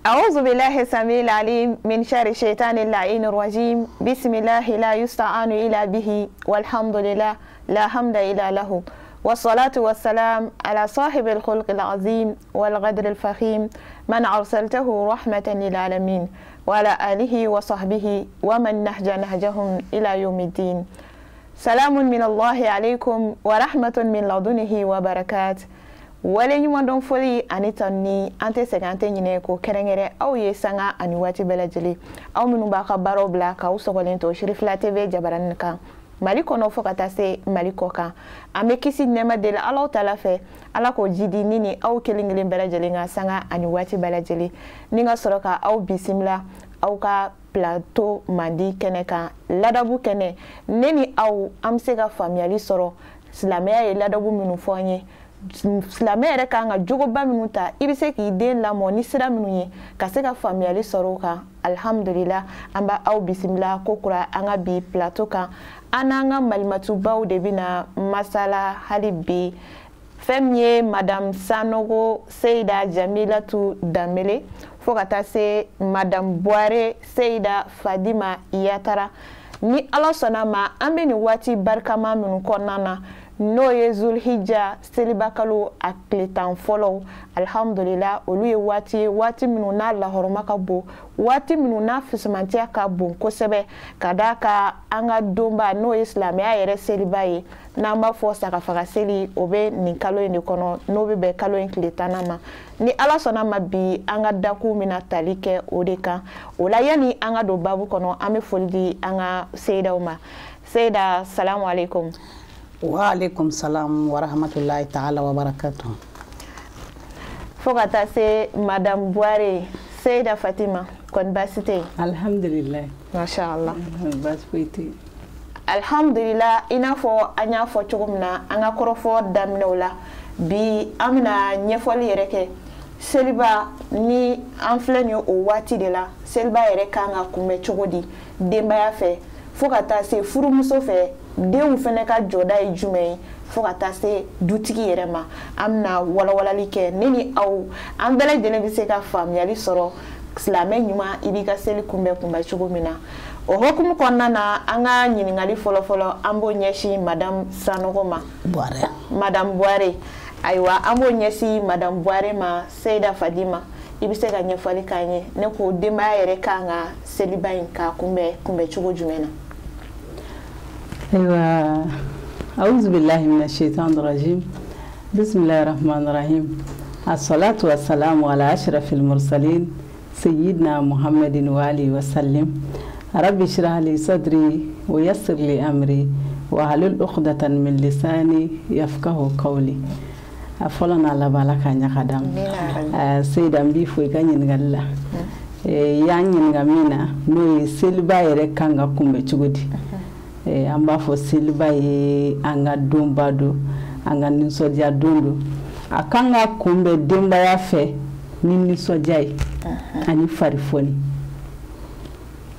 أعوذ بالله السميع العليم من شر الشيطان اللعين الرجيم بسم الله لا يستعان إلا به والحمد لله لا حمد إلا له والصلاة والسلام على صاحب الخلق العظيم والغدر الفخيم من أرسلته رحمة للعالمين وعلى آله وصحبه ومن نهج نهجهم إلى يوم الدين. سلام من الله عليكم ورحمة من لدنه وبركات. wale nyuma don foli ani tanni ante segante nyine ko kerengere aw ye sanga ani wati belajeli aw minu ba ka baro bla ka usogolen to Shirifla TV jabaran kan mali kono fo kata se mali koka ame kisi nema de Allah taala fe ala ko jidi nini aw kelingelen belajeli nga sanga ani wati belajeli ninga soroka aw bisimla aw ka plateau mandi keneka ladabu kene neni aw amsega famiyali soro silamaya ye ladabu minu fonye silamɛ yɛrɛ kan ka jogoba minnu ta i bɛ se k'i den lamɔ ni sira minnu ye ka se ka faamuyali sɔrɔ o kan alhamdulillah an b'a aw bisimila ko kura an ka bi plateau kan an n'an ka malimatubaw de bɛna masala hali bi fɛn min ye madame Sanogo Seyida Jamilatu Danbele fo ka taa se madame Buhare Seyida Fadima Yatara ni Ala sɔnna ma an bɛ nin waati barikama minnu kɔnɔna na n'o ye Zulhijja seliba kalo a tile 10 fɔlɔ alhamdulillah olu ye waati minnu n'a lahɔrɔma ka bon waati minnu n'a fisamantiya ka bon kosɛbɛ ka d'a kan an ka donba n'o ye silamɛya yɛrɛ seliba ye n'an b'a fɔ sagafaga seli o bɛ nin kalo in de kɔnɔ n'o bɛ bɛn kalo in tile 10 ma ni Ala sɔnna ma bi an ka daku bɛna tali kɛ o de kan o la yani an ka don babu kɔnɔ an bɛ foli di an ka seyidaw ma Seyida salamu alaikum. Wa alaikum salam wa rahmatullahi ta'ala wa barakatuh. Fo ka taa se madame Buhare Seyida Fatima kon baasi tɛ yen? Alhamdulillah. Masha Allah. Baasi foyi tɛ yen. Alhamdulillah i n'a fɔ an y'a fɔ cogo min na an ka kɔrɔfɔ daminɛw la bi an bɛna ɲɛfɔli yɛrɛ kɛ seliba ni an filɛ nin o waati de la seliba yɛrɛ kan ka kunbɛ cogo di denbaya fɛ fo ka taa se furumuso fɛ denw fɛnɛ ka jɔda ye jumɛn ye fo ka taa se dutigi yɛrɛ ma an bɛna walawalali kɛ ne ni aw an bɛɛ lajɛlen bɛ se ka faamuyali sɔrɔ silamɛ ɲuman i b'i ka seli kunbɛ cogo min na o hukumu kɔnɔna na an ka ɲininkali fɔlɔfɔlɔ an b'o ɲɛsin madame Sanogo ma madame Buhare ayiwa an b'o ɲɛsin madame Buhare ma Seyida Fadima i bɛ se ka ɲɛfɔli k'an ye ne ko denbaya yɛrɛ kan ka seliba in ka kunbɛ cogo jumɛn na. أيوة أعوذ بالله من الشيطان الرجيم بسم الله الرحمن الرحيم الصلاة والسلام على أشرف المرسلين سيدنا محمد وآله وسلم ربي اشرح لي صدري ويسر لي أمري واحلل عقدة من لساني يفقهوا قولي أفضلنا على بالك أن يقدم سيدنا بيفوي كان ينقل يعني ينقمينا نوي سلبا يركان قم بتشودي an b'a fɔ seliba ye an ka donba don an ka nisɔndiya don don a kan ka kunbɛn denbaya fɛ ni nisɔndiya ye ani farifoni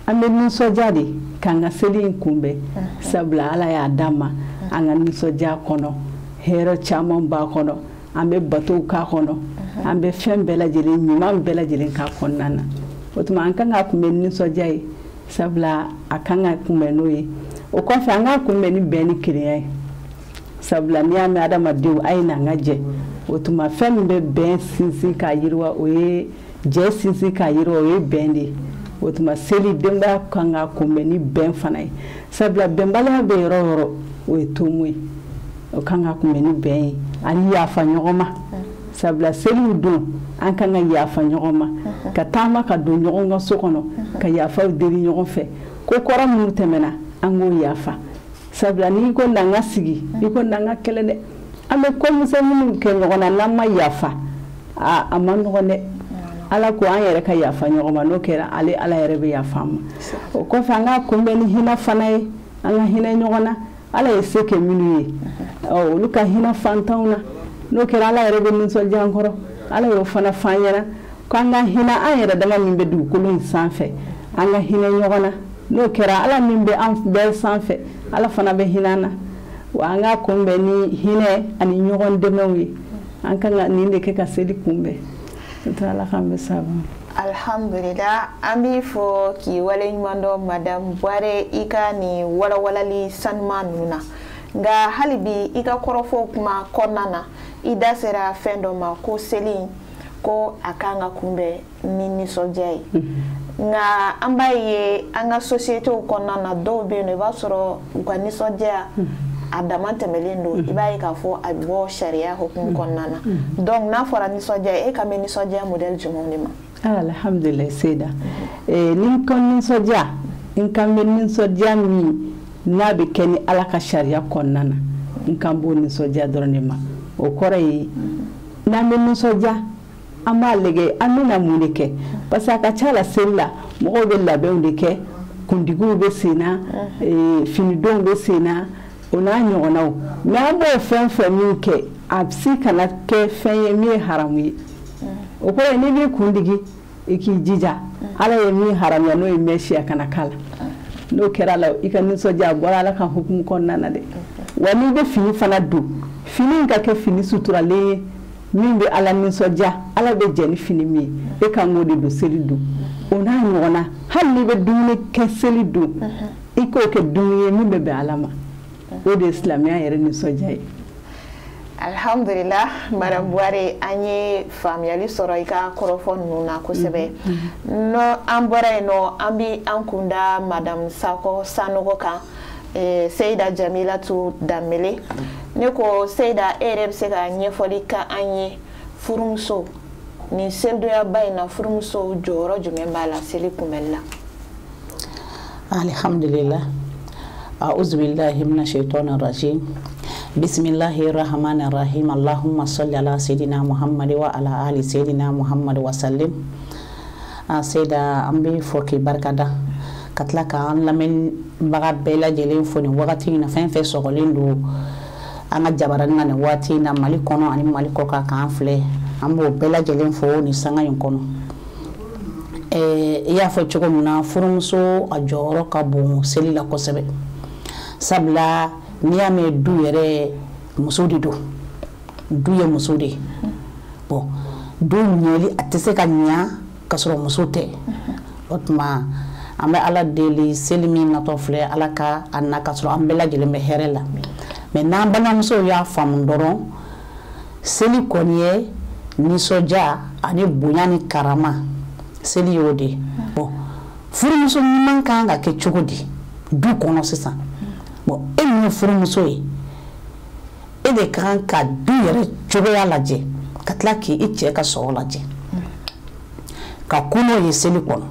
an bɛ nisɔndiya de k'an ka seli in kunbɛn sabula Ala y'a d'an ma an ka nisɔndiya kɔnɔ hɛrɛ caman b'a kɔnɔ an bɛ batow k'a kɔnɔ an bɛ fɛn bɛɛ lajɛlen ɲuman bɛɛ lajɛlen k'a kɔnɔna na o tuma an kan ka kunbɛn nisɔndiya ye sabula a kan ka kunbɛn n'o ye o kɔfɛ an ka kunbɛn ni bɛn ni kelenya ye sabula n'i y'a mɛn adamadenw a ye n'an ka jɛ o tuma fɛn min bɛ bɛn sinsin k'a yiriwa o ye jɛ sinsin k'a yiriwa o ye bɛn de ye o tuma seli denbaya kan ka kunbɛn ni bɛn fana ye sabula bɛnbaliya bɛ yɔrɔ o yɔrɔ o ye tomu ye o kan ka kunbɛn ni bɛn ye ani yafa ɲɔgɔn ma sabula seliw don an kan ka yafa ɲɔgɔn ma ka taama ka don ɲɔgɔn ka so kɔnɔ ka yafaw deli ɲɔgɔn fɛ ko kɔrɔ minnu tɛmɛna an k'o yafa sabula n'i ko n'an ka sigi i ko n'an ka kɛlɛ dɛ an bɛ komisɛnninw kɛ ɲɔgɔn na n'an ma yafa a ma nɔgɔn dɛ Ala ko an yɛrɛ ka yafa ɲɔgɔn ma n'o kɛra Ala yɛrɛ bɛ yafa an ma o kɔfɛ an ka kunbɛn ni hinɛ fana ye an ka hinɛ ɲɔgɔn na Ala ye se kɛ minnu ye olu ka hinɛ fantanw na n'o kɛra Ala yɛrɛ bɛ nisɔndiya an kɔrɔ Ala y'o fana f'an ɲɛna k'an ka hinɛ an yɛrɛ dama min bɛ dugukolo in sanfɛ an ka hinɛ ɲɔgɔn na n'o kɛra Ala min bɛ an bɛɛ sanfɛ Ala fana bɛ hinɛ an na wa an ka kunbɛn ni hinɛ ani ɲɔgɔn dɛmɛw ye an kan ka nin de kɛ ka seli kunbɛn Ala k'an bɛ sababa. Alhamdulillah, ami fo ki wale nyumando madam Boire ika ni walawalali sanma nuna nga halibi ika korofo kuma konana ida sera fendo ma ko seli ko akanga kumbe ni nisojai nga ambaye anga societe konana do be no ba soro kwa nisoja adamante melindo ibaye ka fo abo sharia hukum konana donc na fora nisoja e kame nisoja model jumondima. Alhamdulillah Seda. Nin kon nisoja in kambe nisoja mi na be keni ala ka sharia konana in kambo nisoja doronema o kore na me nisoja ama lege amina munike parce que chala sella mo be labe ndike kundigu be sina fini don be sina ona nyona na bo fen ke absi kana ke fen mi haramu o ko ni bi kundigi iki jija ala ye mi haram ya no meshi kana kala no kera la ikani soja gora la kan hukum konnana de wani be fini fana du fini ka ke fini suturale min be ala ni soja ala be jeni fini mi e kan ngodi do selidu ona nyona halli be dumne ke selidu iko ke dumye mi be alama o de islamia yere ni soja yi. Alhamdulillah, Madam Boire anye family soro ika korofon nuna kusebe. No ambore no ambi ankunda Madam Sako Sanogo ka Seida Jamila tu Damele. Neko Seida ereb seka nyefoli ka anye furumso ni seldo ya bayna furumso joro jumemba la seli kumella. Alhamdulillah. A'udzu billahi minash shaitonir rajim. Bismillahirrahmanirrahim. Allahumma salli ala Sayyidina Muhammad wa ala ali Sayyidina Muhammad wa sallim. Sayda ambi foki barkada katla ka an lamin baga bela jelen foni wagati na fen fe sogolindu anga jabaran na wati na mali kono ani mali ko ka kan fle ambo bela jelen fo ni sanga yon kono ya fo chogo na furumso a joro ka bo seli la kosebe sabla niame du yere musudi du ye musudi bon du nyeli atese ka nya kasoro musote otma ambe ala deli selimi na to fle ala ka anna kasoro ambela jelembe herela mais na bana muso ya fam ndoro seli konye ni soja ani bunyani karama seli yodi bon furu muso man kanga ke chugodi du kono sisa bon enu furu muso yi e de kan ka du yere chugo ya laje katla ki iche ka so laje ka kuno ye seli kono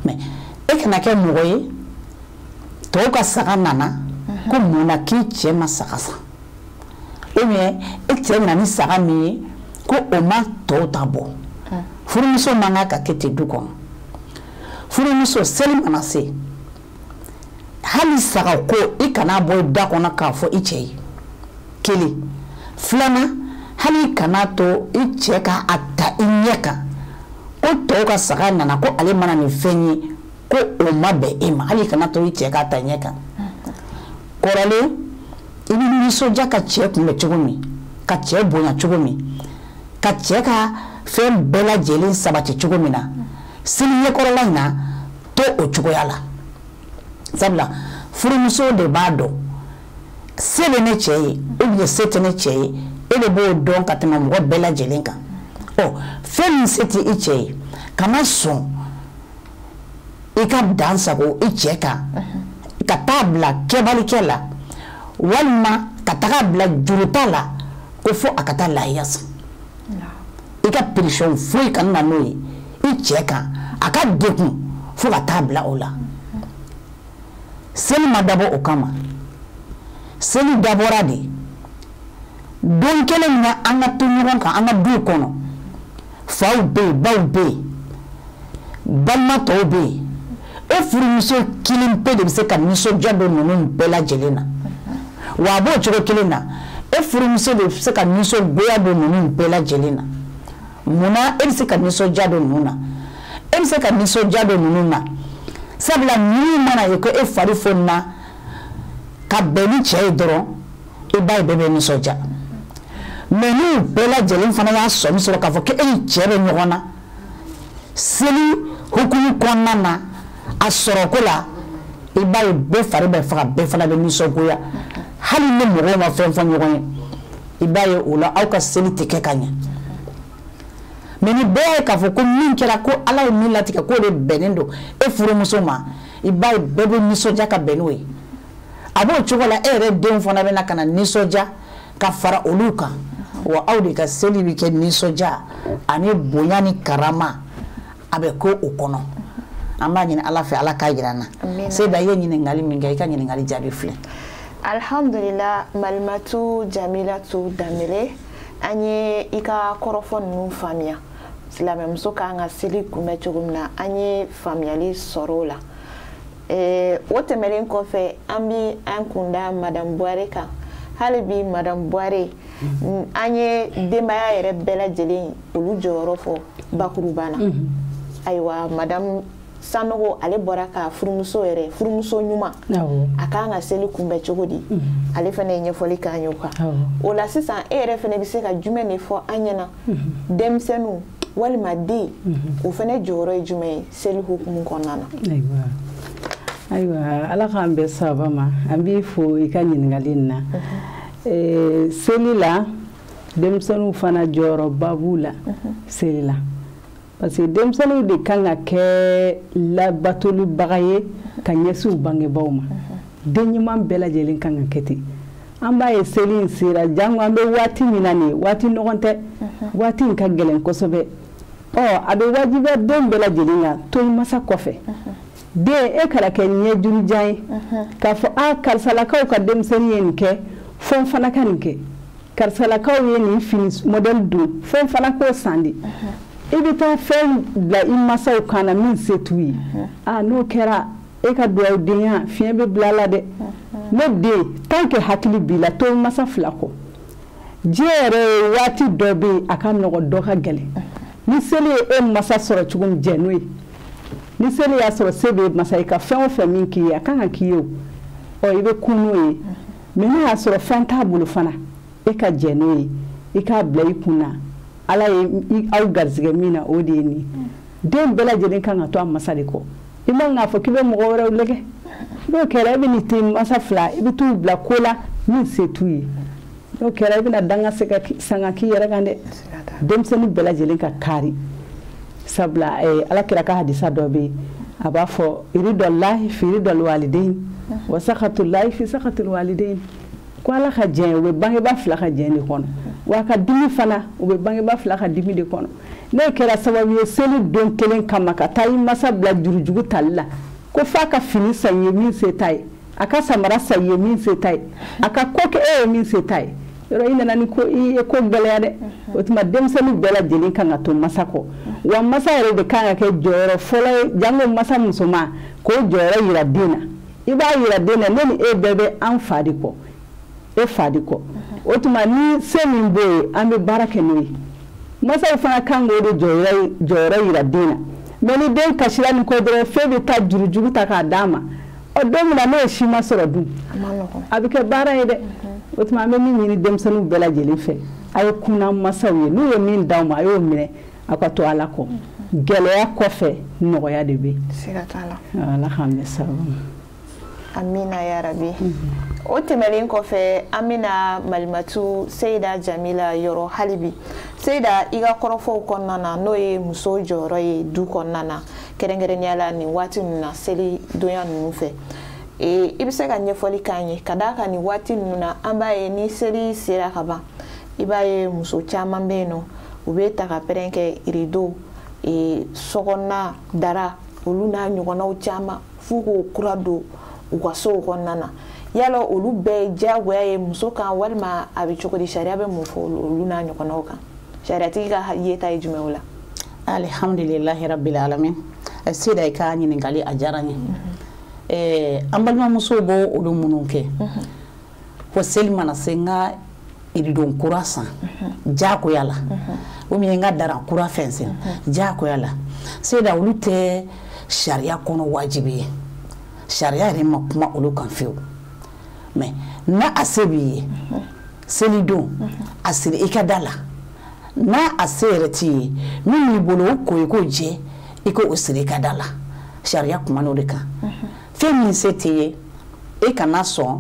mais e kana ke mogoye to ka saka nana ko mona ki che masakasa e me e che nani saka mi ko o ma to tabo furumiso manga ka kete duko furumiso seli manase hali saka ko e kana boy da kona ka fo iche kili flana hali kana to iche ka atta inyeka ko to ka saka nana ko ale mana ni fenyi ko o mabe ema hali kana to iche ka atta inyeka korale ibi ni soja ka che kumbe chugumi ka che bonya chugumi ka che ka fem bela jelin sabati chugumina sili ye korola ina to o chugoyala sabla furumuso de bado sele ne cheye obiye sete ne cheye ele bo don katema mo bela jelinka o fem sete icheye kama son ika dansa ko icheka ka tabla kebali kela walma katabla jurutala ko fo akata la yas ika prison foi kan na noi icheka aka deku fo katabla ola sel madabo okama sel daborade don kele na anga tunyon ka anga du kono faw be balma to be e furumuso kilim pe de se kan miso jado nonu bela jelena wa bo choko kilina e furumuso de se kan miso goya do nonu bela jelena muna e se kan miso jado nuna e se kan miso jado nuna sabla ni mana yeko e fari fonna ka beni che doro e bai bebe ni soja menu bela jelen fana ya so miso ka fo ke e chere nyona seli hukumu kɔnɔna na a sɔrɔko la i b'a ye bɛɛ fari bɛ faga bɛɛ fana bɛ nisɔngoya hali ni mɔgɔw ma fɛn fɔ ɲɔgɔn ye i b'a ye o la aw ka seli tɛ kɛ ka ɲɛ mais ni bɛɛ ye k'a fɔ ko min kɛra ko Ala ye min latigɛ k'o de bɛnnen don e furumuso ma i b'a ye bɛɛ bɛ nisɔndiya ka bɛn n'o ye a b'o cogo la e yɛrɛ denw fana bɛna ka na nisɔndiya ka fara olu kan wa aw de ka seli bɛ kɛ nisɔndiya ani bonya ni karama a bɛ ko o kɔnɔ an b'a ɲini Ala fɛ Ala k'a jira an na Seyida i ye ɲininkali min kɛ i ka ɲininkali jaabi filɛ. Alhamdulillah Malimatu Jamilatu Danbele an ye i ka kɔrɔfɔ ninnu faamuya silamɛmuso kan ka seli kunbɛn cogo min na an ye faamuyali sɔrɔ o la o tɛmɛlen kɔfɛ an bi an kunda Madame Buhari kan hali bi Madame Buhari an ye denbaya yɛrɛ bɛɛ lajɛlen olu jɔyɔrɔ fɔ bakuruba la ayiwa Madame Sanogo ale bɔra ka furumuso ɲuman a kan ka seli kunbɛn cogo di ale fana ye ɲɛfɔli k'an ye o kan o la sisan e yɛrɛ fana bɛ se ka jumɛn de fɔ an ɲɛna denmisɛnninw walima den o fana jɔyɔrɔ ye jumɛn ye seli hukumu kɔnɔna na. Ayiwa Ala k'an bɛɛ sababa ma an b'i fo i ka ɲininkali in na seli la denmisɛnninw fana jɔyɔrɔba b'u la seli la parce que denmisɛnninw de kan ka kɛ labatolibaga ye ka ɲɛsin u bangebaaw ma den ɲuman bɛɛ lajɛlen kan ka kɛ ten an b'a ye seli in sera jango an bɛ waati min na nin waati nɔgɔn tɛ waati in ka gɛlɛn kosɛbɛ a bɛ wajibiya den bɛɛ lajɛlen kan to masa kɔfɛ den e kana kɛ ɲɛjurujan ye k'a fɔ karisalakaw ka denmisɛnnin ye nin kɛ fo n fana ka nin kɛ karisalakaw ye nin fini modèle don fo n fana k'o san de i bɛ taa fɛn bila i masaw kan na min se t'u ye n'o kɛra e ka duwawu denya fiɲɛ bɛ bila la dɛ ne den tant que hakili b'i la to masa fila kɔ diɲɛ yɛrɛ waati dɔ bɛ yen a ka nɔgɔ dɔ ka gɛlɛn ni seli ye e masa sɔrɔ cogo min jɛ n'o ye ni seli y'a sɔrɔ se bɛ masa i ka fɛn o fɛn min k'i ye a kan ka k'i ye o i bɛ kun n'o ye mais n'a y'a sɔrɔ fɛn t'a bolo fana e ka jɛ n'o ye i k'a bila i kun na Ala ye aw garizigɛ min na o de ye nin den bɛɛ lajɛlen kan ka to a masa de kɔ i man k'a fɔ k'i bɛ mɔgɔ wɛrɛw lɛgɛ n'o kɛra i bɛ nin ten masa fila i bɛ t'u bila ko la min se t'u ye n'o kɛra i bɛna danga sanga k'i yɛrɛ kan dɛ denmisɛnnin bɛɛ lajɛlen ka kari sabula Ala kira ka hadisa dɔ bɛ yen a b'a fɔ iridallahi fi iridal walidain wa sakatullahi fi sakatil walidain ko Ala ka jɛn o bɛ bangebaa fila ka jɛn de kɔnɔ wa ka dimi fana o bɛ bangebaa fila ka dimi de kɔnɔ n'o kɛra sababu ye seli don kelen kama ka taa i masa bila jurujugu tali la ko f'a ka fini san ye min se t'a ye a ka samara san ye min se t'a ye a ka ko kɛ e ye min se t'a ye yɔrɔ i nana ni ko i ye ko gɛlɛya dɛ o tuma denmisɛnnin bɛɛ lajɛlen kan ka to masa kɔ wa masa yɛrɛ de kan ka kɛ jɔyɔrɔ fɔlɔ ye jango masa musoman k'o jɔyɔrɔ yira den na i b'a yira den na ne ni e bɛɛ bɛ an fa de kɔ e fa de kɔ o tuma ni se min b'o ye an bɛ baara kɛ n'o ye masaw fana kan k'o de jɔyɔrɔ yira den na mais ni den kasira nin kɔ dɔrɔn fɛn bɛ taa jurujugu ta k'a d'a ma don min na n'o si ma sɔrɔ dun a bɛ kɛ baara ye dɛ o tuma an bɛ min ɲini denmisɛnninw bɛɛ lajɛlen fɛ a ye kunna masaw ye n'u ye min d'aw ma a y'o minɛ a ka to Ala kɔ gɛlɛya kɔfɛ nɔgɔya de bɛ yen siga t'a la Ala k'an bɛ sababa amina ya rabi o tɛmɛlen kɔfɛ an bɛna Malimatu Seyida Jamila yɔrɔ hali bi Seyida i ka kɔrɔfɔw kɔnɔna na n'o ye muso jɔyɔrɔ ye du kɔnɔna na kɛrɛnkɛrɛnnenya la nin waati ninnu na seli donya ninnu fɛ i bɛ se ka ɲɛfɔli k'an ye ka d'a kan nin waati ninnu na an b'a ye ni seli sera ka ban i b'a ye muso caman bɛ yen nɔ u bɛ ta ka pɛrɛn kɛ rideau sokɔnɔna dara olu n'a ɲɔgɔnnaw caman f'u k'o kura don u ka sow kɔnɔna na yala olu bɛɛ ye diyagoya ye muso kan walima a bɛ cogo di sariya bɛ mun fɔ olu n'a ɲɔgɔnnaw kan sariyatigi ka yeta ye jumɛn o la. Alhamdulilahi rabbil alamin Seyida i ka ɲininkali a diyara n ye an balimamusow b'o olu minnu kɛ ko seli mana se n ka rideau kura san diyagoya la ou bien n ka dara kura fɛnsɛn diyagoya la Seyida olu tɛ sariya kɔnɔ wajibi ye sariya yɛrɛ ma kuma olu kan fiyewu mais n'a a se b'i ye seli don a siri i ka da la n'a a se yɛrɛ t'i ye min b'i bolo o ko i k'o jɛ iko o siri ka dala sharia kuma no de kan fɛn min se tɛ ye e kana sɔn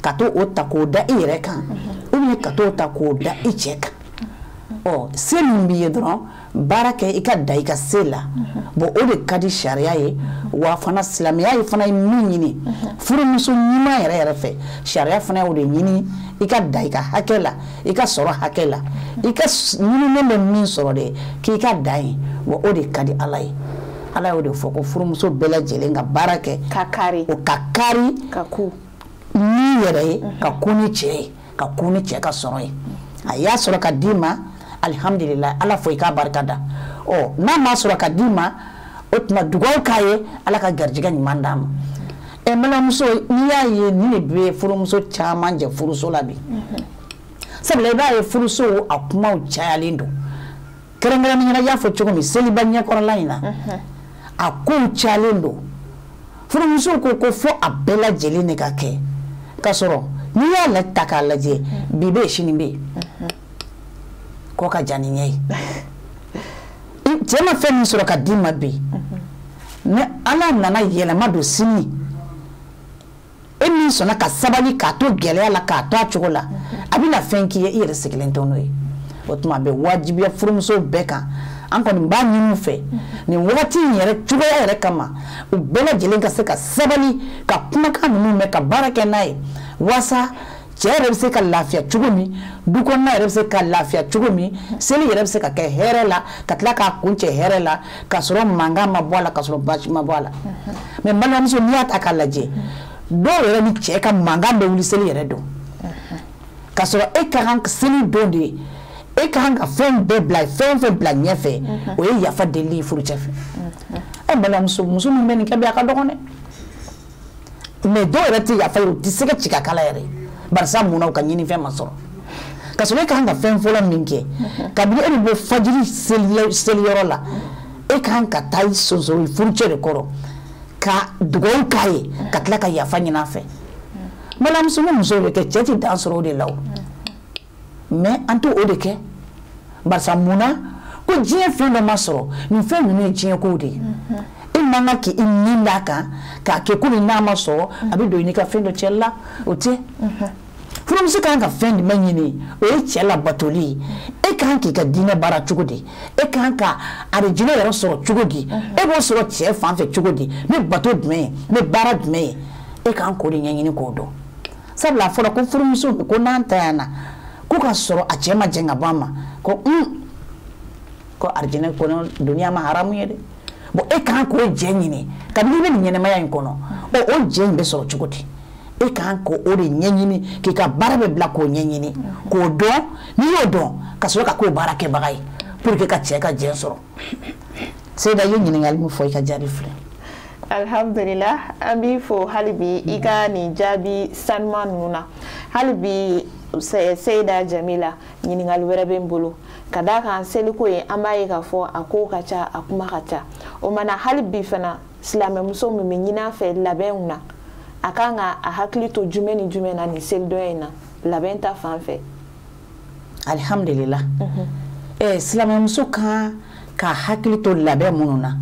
ka to o ta k'o da i yɛrɛ kan ou bien ka to ta k'o da i cɛ kan se min b'i ye dɔrɔn baara kɛ i ka da i ka se la bon o de ka di sariya ye wa fana silamɛya ye fana ye min ɲini furumuso ɲuman yɛrɛ yɛrɛ fɛ sariya fana y'o de ɲini i ka da i ka hakɛ la i ka sɔrɔ hakɛ la i ka ɲininen bɛ min sɔrɔ de k'i ka da ye wa o de ka di Ala ye Ala y'o de fɔ ko furumuso bɛɛ lajɛlen ka baara kɛ ka kari o ka kari ka ku ni yɛrɛ ye ka ku ni cɛ ye ka ku ni cɛ ka sɔrɔ ye a y'a sɔrɔ ka d'i ma alhamdulillah Ala fo i k'a barika da n'a ma sɔrɔ ka d'i ma o tuma dugawu k'a ye Ala ka garijɛgɛ ɲuman d'a ma n balimamuso n'i y'a ye ni de bɛ furumuso caman jɛ furuso la bi sabula i b'a ye furuso a kumaw cayalen don kɛrɛnkɛrɛnnenya la i y'a fɔ cogo min seliba ɲɛkɔrɔla in na a kow cayalen don furumuso ko fɔ a bɛɛ lajɛlen de ka kɛ k'a sɔrɔ n'i y'a ta k'a lajɛ bi bɛ yen sini bɛ yen kɔ ka jan ni ɲɛ ye cɛ ma fɛn min sɔrɔ ka d'i ma bi ni Ala nana yɛlɛma don sini e min sɔnna ka sabali k'a to gɛlɛya la k'a to a cogo la a bɛna fɛn k'i ye i yɛrɛ sigilen tɛ n'o ye o tuma a bɛ wajibiya furumuso bɛɛ kan an kɔni b'a ɲini u fɛ nin wagati in yɛrɛ cogoya yɛrɛ kama u bɛɛ lajɛlen ka se ka sabali ka kumakan ninnu mɛn ka baara kɛ n'a ye walasa cɛ yɛrɛ bɛ se ka lafiya cogo min du kɔnɔna yɛrɛ bɛ se ka lafiya cogo min seli yɛrɛ bɛ se ka kɛ hɛrɛ la ka tila k'a kun cɛ hɛrɛ la ka sɔrɔ mankan ma bɔ a la ka sɔrɔ basi ma bɔ a la mais balimamuso n'i y'a ta k'a lajɛ dɔw yɛrɛ ni cɛ ka mankan bɛ wuli seli yɛrɛ don ka sɔrɔ e ka kan seli don de ye e ka kan ka fɛn bɛɛ bila fɛn fɛn bila ɲɛfɛ o ye yafa deli furucɛ fɛ balimamuso muso min bɛ nin kɛ bi a ka dɔgɔn dɛ mais dɔw yɛrɛ tɛ yafa ye u tɛ se ka ci ka kala yɛrɛ barisa munna u ka ɲini fɛn ma sɔrɔ ka sɔrɔ e ka kan ka fɛn fɔlɔ min kɛ kabini e bɛ bɔ fajiri seliyɔrɔ la e ka kan ka taa i sonsoro furucɛ de kɔrɔ ka dugawu k'a ye ka tila ka yafa ɲini a fɛ balimamuso ni muso bɛ kɛ cɛ tɛ dan sɔrɔ o de la o mais an tɛ o de kɛ barisa munna ko diɲɛ fɛn dɔ ma sɔrɔ nin fɛn ninnu ye diɲɛ kow de ye e man ka k'i nin d'a kan k'a kɛ komi n'a ma sɔrɔ a bɛ don i n'i ka fɛn dɔ cɛ la o tɛ furumuso kan ka fɛn jumɛn ɲini o ye cɛ labatoli ye e kan k'i ka diinɛ baara cogo di e kan ka arijinɛ yɛrɛ sɔrɔ cogo di e b'o sɔrɔ cɛ fan fɛ cogo di ne bato jumɛn ye ne baara jumɛn ye e kan k'o de ɲɛɲini k'o dɔn sabula a fɔra ko furumuso ko n'an ta yan na ko ka sɔrɔ a cɛ ma jɛn ka bɔ a ma ko arijinɛ kɔnɔ duniya ma haramu ye dɛ bon e kan k'o jɛ ɲini kabini i bɛ nin ɲɛnɛmaya in kɔnɔ o jɛ in bɛ sɔrɔ cogo di e kan k'o de ɲɛɲini k'i ka baara bɛ bila k'o ɲɛɲini k'o dɔn n'i y'o dɔn ka sɔrɔ ka k'o baara kɛbaga ye pour que ka cɛ ka jɛn sɔrɔ Seyida i ye ɲininkali min fɔ i ka jaabi filɛ alhamdulillah an b'i fo hali bi i ka nin jaabi sanuman ninnu na hali bi Seyida Jamila ɲininkali wɛrɛ bɛ n bolo ka d'a kan seliko ye an b'a ye k'a fɔ a ko ka ca a kuma ka ca o mana hali bi fana silamɛmuso min bɛ ɲini a fɛ labɛnw na a kan ka a hakili to jumɛn ni jumɛn na nin selidɔnya in na labɛn ta fan fɛ alhamdulillah silamɛmuso kan ka hakili to labɛn minnu na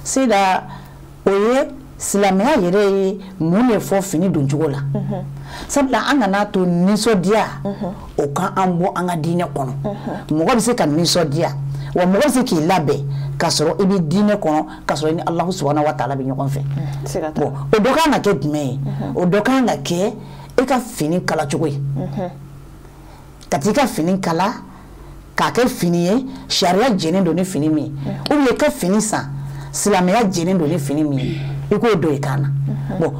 Seyida o ye silamɛya yɛrɛ ye mun de fɔ fini don cogo la sabula an kana to nisɔndiya o kan an bɔ an ka diinɛ kɔnɔ mɔgɔ bɛ se ka nisɔndiya wa mɔgɔ bɛ se k'i labɛn ka sɔrɔ i bɛ diinɛ kɔnɔ ka sɔrɔ i ni Alahu subahanahu wa taala bɛ ɲɔgɔn fɛ bon o dɔ kan ka kɛ jumɛn ye o dɔ kan ka kɛ e ka fini kala cogo ye ka t'i ka fini kala k'a kɛ fini ye sariya jɛnen don ni fini min ye ou bien ka fini san silamɛya jɛnen don ni fini min ye i k'o don i kan na bon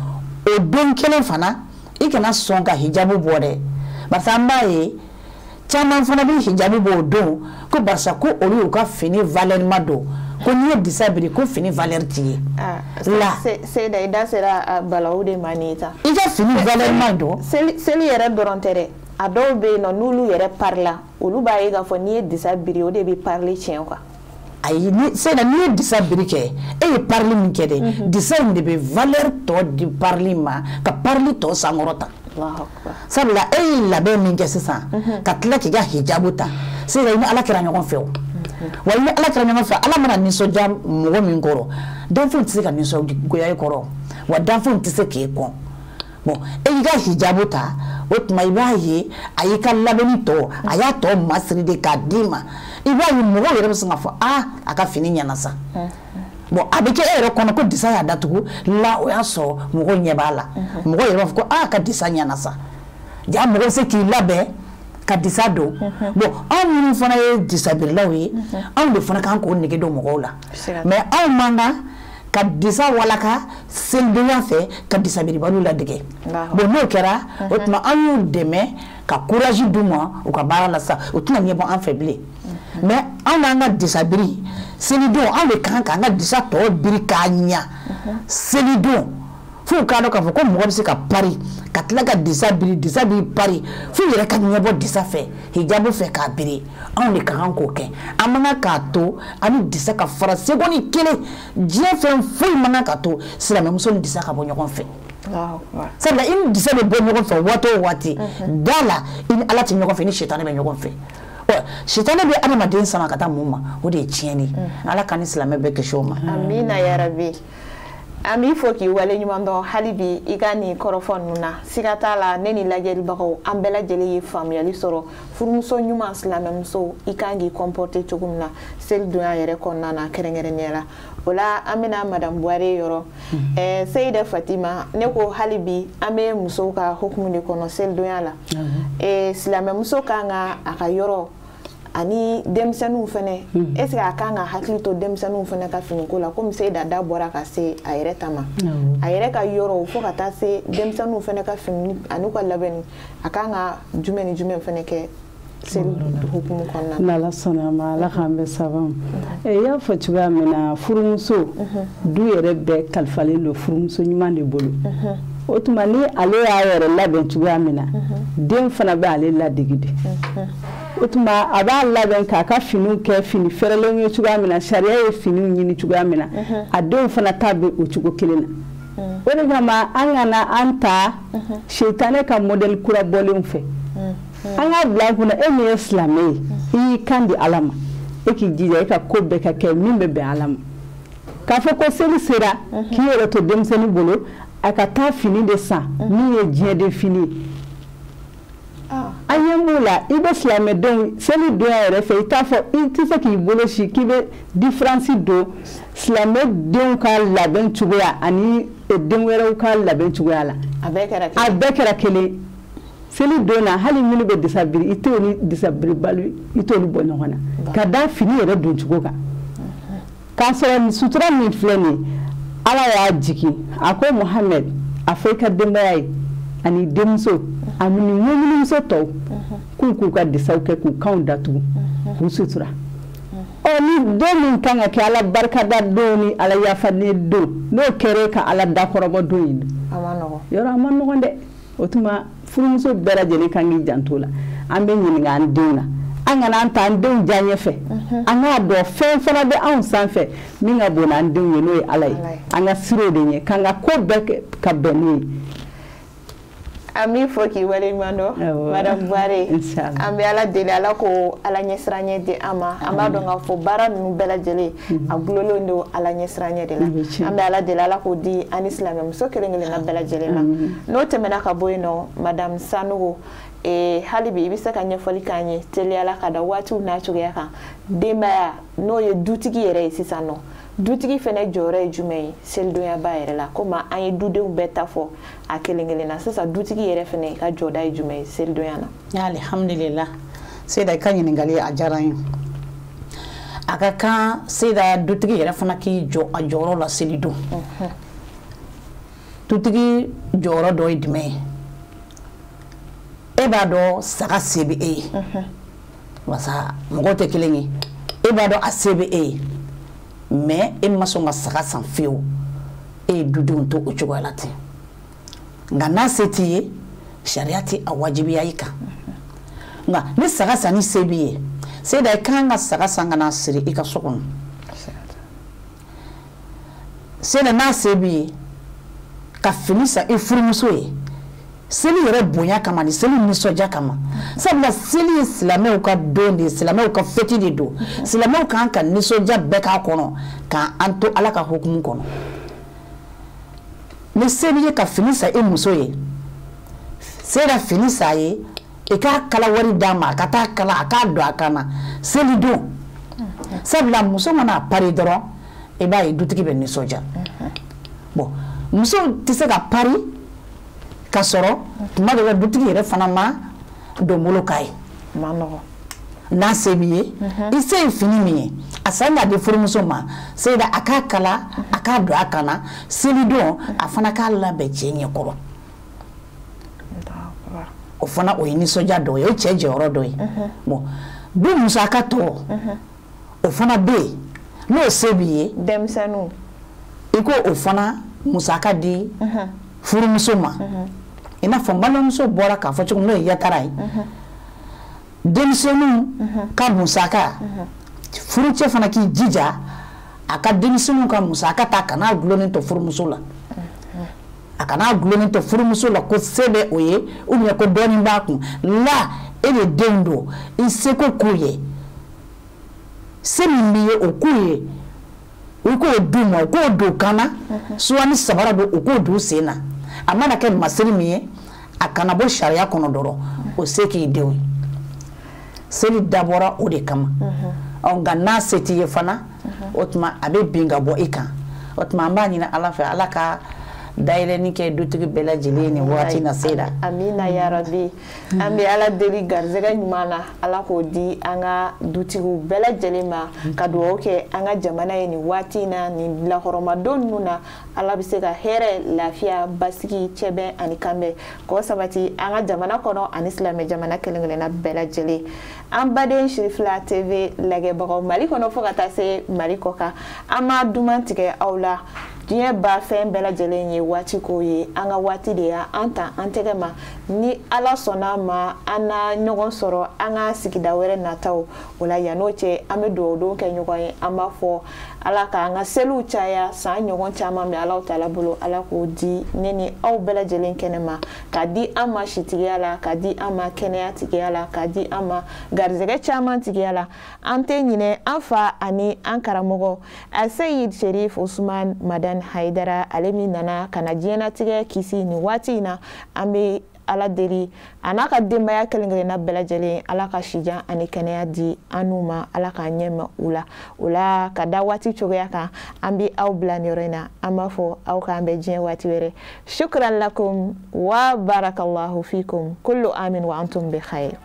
o don kelen fana i kana sɔn ka hijabu bɔ dɛ barisa an b'a ye caman fana bɛ hijabu bɔ o don ko barisa ko olu y'u ka fini valeur ma don ko n'i ye disa biri ko fini valeur t'i ye la Seyida i da sera balawu de ma nin ta i ka fini valeur ma don seli yɛrɛ dɔrɔn tɛ dɛ a dɔw bɛ yen nɔ n'olu yɛrɛ parila olu b'a ye k'a fɔ n'i ye disa biri o de bɛ parili tiɲɛ quoi ayi Seyida n'i ye disa biri kɛ e ye parili min kɛ dɛ disa in de bɛ valeur tɔ di parili ma ka parili tɔ sankɔrɔta sabula e ye labɛn min kɛ sisan ka tila k'i ka hijabu ta Seyida i ni Ala kɛra ɲɔgɔn fɛ o wa ni ala kɛra ɲɔgɔn fɛ ala mana nisɔndiya mɔgɔ min kɔrɔ danfɛnw tɛ se ka nisɔngoya i kɔrɔ wa danfɛnw tɛ se k'e kɔn bon e y'i ka hijabu ta o tuma i b'a ye a y'i ka labɛnni tɔ a y'a tɔ masiri de k'a d'i ma i b'a ye mɔgɔw yɛrɛ bɛ sin ka fɔ a ka fini ɲɛna sa bon a bɛ kɛ e yɛrɛ kɔnɔ ko disa y'a datugu la o y'a sɔrɔ mɔgɔw ɲɛ b'a la mɔgɔw yɛrɛ b'a fɔ ko ka disa ɲɛna sa ja mɔgɔ bɛ se k'i labɛn ka disa don bon anw minnu fana ye disabirilaw ye anw de fana kan k'o nege don mɔgɔw la mais anw man kan ka disa walaka selidonya fɛ ka disabiribaliw ladege bon n'o kɛra o tuma an y'u dɛmɛ ka courage d'u ma u ka baara la sa o tɛna ɲɛ bɔ an fɛ bilen mais anw n'an ka disabiri selidon anw de kan k'an ka disa tɔ biri k'a ɲa selidon f'u k'a dɔn k'a fɔ ko mɔgɔ bɛ se ka pari ka tila ka disa biri disa b'i pari f'u yɛrɛ ka ɲɛbɔ disa fɛ hijabu fɛ k'a biri anw de ka kan k'o kɛ an man kan k'a to an ni disa ka fara seconde kelen diɲɛ fɛn foyi man kan ka to silamɛmuso ni disa ka bɔ ɲɔgɔn fɛ sabula i ni disa bɛ bɔ ɲɔgɔn fɛ waati o waati da la i ni ala tɛ ɲɔgɔn fɛ i ni sitani bɛ ɲɔgɔn fɛ sitani bɛ adamaden sama ka taa mun ma o de ye tiɲɛni ala ka ni silamɛ bɛɛ kisi o ma amina yarabi an b'i fɔ k'i wale ɲuman dɔn hali bi i ka nin kɔrɔfɔ ninnu na siga t'a la ne ni lajɛlibagaw an bɛɛ lajɛlen ye faamuyali sɔrɔ furumuso ɲuman silamɛmuso i kan k'i comporter cogo min na selidonya yɛrɛ kɔnɔna na kɛrɛnkɛrɛnnenya la o la an bɛna madame Buware yɔrɔ Seyida Fatima ne ko hali bi an bɛ musow ka hukumu de kɔnɔ selidonya la silamɛmuso kan ka a ka yɔrɔ ani denmisɛnninw fɛnɛ est-ce que a kan ka hakili to denmisɛnninw fɛnɛ ka finiko la comme Seyida da bɔra ka se a yɛrɛ ta ma a yɛrɛ ka yɔrɔ fo ka taa se denmisɛnninw fɛnɛ ka fini ani ka labɛnni a kan ka jumɛn ni jumɛn fɛnɛ kɛ seli hukumu kɔnɔna na n'ala sɔnna ma ala k'an bɛ sababu i y'a fɔ cogoya min na furumuso du yɛrɛ bɛɛ kalifalen don furumuso ɲuman de bolo o tuma ni ale y'a yɛrɛ labɛn cogoya min na den fana bɛ ale ladege de o tuma a b'a labɛn k'a ka finiw kɛ fini fɛrɛlenw ye cogoya min na sariya ye finiw ɲini cogoya min na a denw fana ta bɛ o cogo kelen na o de kama an kana an ta sitani ka modèle kura bɔlenw fɛ an ka bila kunna e min ye silamɛ ye i y'i kan di ala ma e k'i jija e ka ko bɛɛ ka kɛ min bɛ bɛn ala ma k'a fɔ ko seli sera k'i yɛrɛ to denmisɛnnin bolo a ka taa fini de san min ye diɲɛ de fini ye an ye mun la i bɛ silamɛdenw seli donya yɛrɛ fɛ i t'a fɔ i tɛ se k'i bolo si k'i bɛ différence don silamɛdenw ka labɛn cogoya ani den wɛrɛw ka labɛn cogoya la a bɛɛ kɛra kelen seli don na hali minnu bɛ disabiri i t'o ni disabiribali i t'olu bɔ ɲɔgɔn na ka da fini yɛrɛ don cogo kan k'a sɔrɔ sutura min filɛ nin ye ala y'a jigin a ko Muhamɛd a fɔ i ka denbaya ye ani denmuso ani ŋumunimuso tɔw k'u ka disaw kɛ k'u kanw datugu k'u sutura ni don min kan ka kɛ ala barikada don ni ala yafaden don n'o kɛra ka ala dakɔrɔbɔ don ye yɔrɔ a ma nɔgɔn dɛ o tuma furumuso bɛɛ lajɛlen kan k'i janto la an bɛ ɲininka an denw na an kana an ta an denw diya ɲɛfɛ an k'a dɔn fɛn fana bɛ anw sanfɛ min ka bon n'an denw ye n'o ye ala ye an ka sirow de ɲɛ k'an ka ko bɛɛ ka bɛn n'o ye an b'i fɔ k'i wale ɲuman dɔn madame Buware an bɛ ala deli ala ko ala ɲɛsiranya di an ma an b'a dɔn k'a fɔ baara ninnu bɛɛ lajɛlen a gulolen don ala ɲɛsiranya de la an bɛ ala deli ala k'o di an ni silamɛmuso kelen kelenna bɛɛ lajɛlen ma n'o tɛmɛna ka bɔ yen nɔ madame Sanogo hali bi i bɛ se ka ɲɛfɔli k'an ye teliyala ka da waatiw n'a cogoya kan denbaya n'o ye dutigi yɛrɛ ye sisan nɔ dutigi fana jɔyɔrɔ ye jumɛn ye selidonyaba yɛrɛ la komi an ye dudenw bɛɛ ta fɔ a kelen kelen na sisan dutigi yɛrɛ fana ka jɔda ye jumɛn ye selidonya na alhamdulillah Seyida i ka ɲininkali a diyara n ye a ka kan Seyida dutigi yɛrɛ fana k'i jɔ a jɔyɔrɔ la selidon dutigi jɔyɔrɔ dɔ ye jumɛn ye e b'a dɔn saga se bɛ e ye wasa mɔgɔw tɛ kelen ye e b'a dɔn a se bɛ e ye mais e ma sɔn ka saga san fiyewu e ye dudenw to o cogoya la ten nka n'a se t'i ye sariya tɛ a wajibiya i kan nka ni saga sanni se b'i ye Seyida i kan ka saga san ka n'a siri i ka so kɔnɔ Seyida n'a se b'i ye ka fini san i furumuso ye seli yɛrɛ bonya kama ni seli nisɔndiya kama sabula seli ye silamɛw ka don de silamɛw ka fɛti de don silamɛw kan ka nisɔndiya bɛɛ k'a kɔnɔ k'an to Ala ka hukumu kɔnɔ ni seli ye ka fini sa e muso ye sera fini sa ye e k'a kala wari d'a ma a ka taa kala a k'a don a kan na seli don sabula muso mana pari dɔrɔn e b'a ye dutigi bɛ nisɔndiya bon muso tɛ se ka pari ka sɔrɔ tuma dɔ la dutigi yɛrɛ fana ma donbolo k'a ye n'a se b'i ye i se ye fini min ye a san k'a di furumuso ma seyida a k'a kala a k'a don a kan na seli don a fana k'a labɛn cɛ ɲɛkɔrɔ o fana o ye nisɔndiya dɔ ye o ye cɛ jɔyɔrɔ dɔ ye bon du musaka tɔ o fana bɛ yen n'o se b'i ye denmisɛnninw i ko o fana musaka di furumuso ma i n'a fɔ balimamuso bɔra k'a fɔ cogo min n'o ye yatara ye denmisɛnninw ka musaka furucɛ fana k'i jija a ka denmisɛnninw ka musaka ta kana gulonnen to furumuso la a kana gulonnen to furumuso la ko se bɛ o ye ou bien ko dɔɔnin b'a kun la e de den don i seko k'o ye se min b'i ye o k'o ye o k'o d'u ma o k'o don kan na soit ni sabara don o k'o don u sen na a mana kɛ masiri min ye a kana bɔ sariya kɔnɔ dɔrɔn o se k'i denw ye seli dabɔra o de kama nka n'a se t'i ye fana o tuma a bɛ bin ka bɔ i kan o tuma an b'a ɲini Ala fɛ Ala ka dayɛlɛni kɛ dutigi bɛɛ lajɛlen ni waati na se la amina ya rabi an bɛ Ala deli garizɛgɛ ɲuman na Ala k'o di an ka dutigiw bɛɛ lajɛlen ma ka dugawu kɛ an ka jamana ye nin waati na nin lahɔrɔmadon ninnu na Ala bɛ se ka hɛrɛ lafiya basigi cɛbɛn ani kanbɛn k'o sabati an ka jamana kɔnɔ ani silamɛ jamana kelen-kelenna bɛɛ lajɛlen an baden Shirifila TV lajɛbagaw Mali kɔnɔ fo ka taa se Mali kɔ kan an ma duman tigɛ aw la diɲɛ ba fɛn bɛɛ lajɛlen ye waati ko ye an ka waati de ya an ta an tɛgɛ ma ni Ala sɔnna ma an na ɲɔgɔn sɔrɔ an ka sigida wɛrɛ nataw o la yan'o cɛ an bɛ dugawu kɛ ɲɔgɔn ye an b'a fɔ Ala ka an ka seliw caya san ɲɔgɔn caman bɛ Ala Taala bolo Ala k'o di ne ni aw bɛɛ lajɛlen kɛnɛ ma ka di an ma sitigiya la ka di an ma kɛnɛya tigiya la ka di an ma garizɛgɛ caman tigiya la an tɛ ɲinɛ an fa ani an karamɔgɔ Seyid Sherif Usman Madan Haidara ale min nana ka na diɲɛlatigɛ kisi nin waati in na an bɛ Ala deli a n'a ka denbaya kelen-kelenna bɛɛ lajɛlen Ala ka sijan ani kɛnɛya di an n'u ma Ala k'a ɲɛma u la o la ka da waati cogoya kan an bɛ aw bila nin yɔrɔ in na an b'a fɔ aw k'an bɛ diɲɛ waati wɛrɛ shukran lakum wa barakallahu fikum kullu amin wa antum bi khair